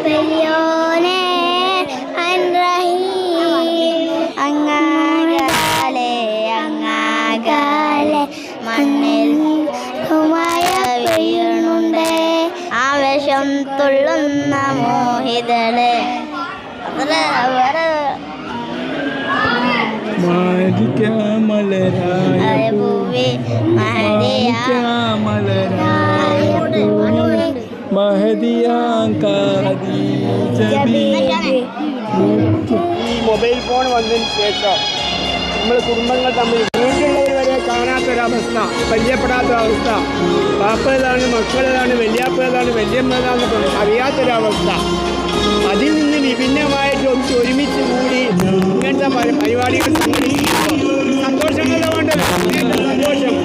വലിയോനെ അങ്ങാകാലെ അങ്ങാകാലെ മണ്ണിൽ മഴ പെയ്യണുണ്ട് ആവേശം തുള്ളുന്ന മോഹിതളെ ഭൂവി ഈ മൊബൈൽ ഫോൺ വന്നതിന് ശേഷം നമ്മൾ കുടുംബങ്ങൾ തമ്മിൽ വീട്ടിലുള്ളവർ വരെ കാണാത്തൊരവസ്ഥ, പരിചയപ്പെടാത്തൊരവസ്ഥ, പാപ്പേതാണ്, മക്കളേതാണ്, വല്യാപ്പേതാണ്, വല്യമ്മേതാണെന്ന് അറിയാത്തൊരവസ്ഥ. അതിൽ നിന്ന് വിഭിന്നമായിട്ട് ഒരുമിച്ച് കൂടി ഇങ്ങനത്തെ പരിപാടികൾ സംഘടിപ്പിക്കുമ്പോൾ സന്തോഷങ്ങളെ വേണ്ടത് സന്തോഷം.